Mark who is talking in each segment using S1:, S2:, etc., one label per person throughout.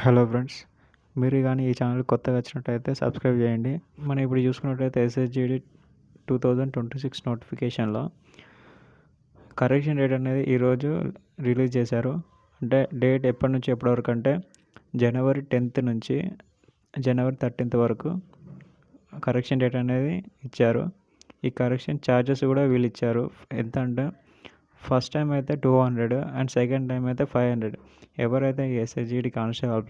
S1: Hello friends, మీరు కానీ ఈ ఛానల్ కొత్తగా వచ్చినట్టయితే సబ్స్క్రైబ్ చేయండి. మనం ఇప్పుడు చూసుకున్నట్టయితే ఎస్ఎస్జిడి 2026 నోటిఫికేషన్లో కరెక్షన్ డేట్ అనేది ఈరోజు రిలీజ్ చేశారు. అంటే డేట్ ఎప్పటి నుంచి ఎప్పటి వరకు అంటే జనవరి 10th నుంచి జనవరి 13th వరకు కరెక్షన్ డేట్ అనేది ఇచ్చారు. ఈ కరెక్షన్ ఛార్జెస్ కూడా వీళ్ళు ఇచ్చారు. ఎంత అంటే ఫస్ట్ టైం అయితే 200 అండ్ సెకండ్ టైం అయితే 500. ఎవరైతే ఎస్ఎస్జిడి కానిస్టేబుల్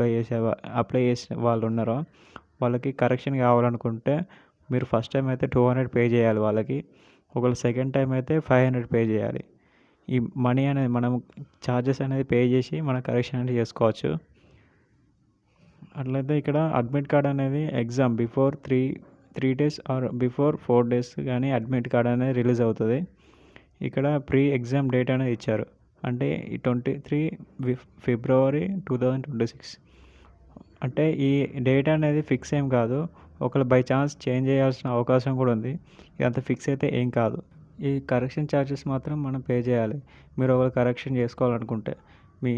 S1: అప్లై చేసే వాళ్ళు ఉన్నారో వాళ్ళకి కరెక్షన్ కావాలనుకుంటే మీరు ఫస్ట్ టైం అయితే 200 పే చేయాలి వాళ్ళకి. ఒకవేళ సెకండ్ టైం అయితే 500 పే చేయాలి. ఈ మనీ అనేది మనం ఛార్జెస్ అనేది పే చేసి మన కరెక్షన్ అనేది చేసుకోవచ్చు. అట్లయితే ఇక్కడ అడ్మిట్ కార్డ్ అనేది exam before three days are before 4 days కానీ అడ్మిట్ కార్డ్ అనేది రిలీజ్ అవుతుంది. ఇక్కడ ప్రీ ఎగ్జామ్ డేట్ అనేది ఇచ్చారు. అంటే ఈ 23 ఫిబ్రవరి 2026. అంటే ఈ డేట్ అనేది ఫిక్స్ ఏం కాదు. ఒకవేళ బై ఛాన్స్ చేంజ్ చేయాల్సిన అవకాశం కూడా ఉంది. ఇదంతా ఫిక్స్ అయితే ఏం కాదు. ఈ కరెక్షన్ ఛార్జెస్ మాత్రం మనం పే చేయాలి. మీరు ఒకవేళ కరెక్షన్ చేసుకోవాలనుకుంటే మీ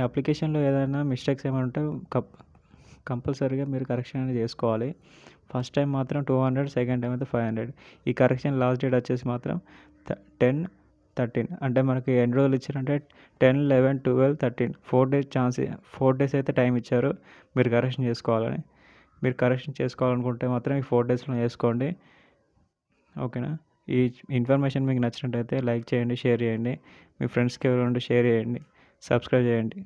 S1: అప్లికేషన్లో ఏదైనా మిస్టేక్స్ ఏమైనా ఉంటే కంపల్సరీగా మీరు కరెక్షన్ అనేది చేసుకోవాలి. ఫస్ట్ టైం మాత్రం 200, సెకండ్ టైం అయితే 500. ఈ కరెక్షన్ లాస్ట్ డేట్ వచ్చేసి మాత్రం 10/13. అంటే మనకి ఎన్ని రోజులు ఇచ్చారంటే 10, 11, 12, 13 4 days అయితే టైం ఇచ్చారు మీరు కరెక్షన్ చేసుకోవాలని. మీరు కరెక్షన్ చేసుకోవాలనుకుంటే మాత్రం ఈ 4 daysలో చేసుకోండి. ఓకేనా? ఈ ఇన్ఫర్మేషన్ మీకు నచ్చినట్టయితే లైక్ చేయండి, షేర్ చేయండి, మీ ఫ్రెండ్స్కి ఎవరైనా షేర్ చేయండి, సబ్స్క్రైబ్ చేయండి.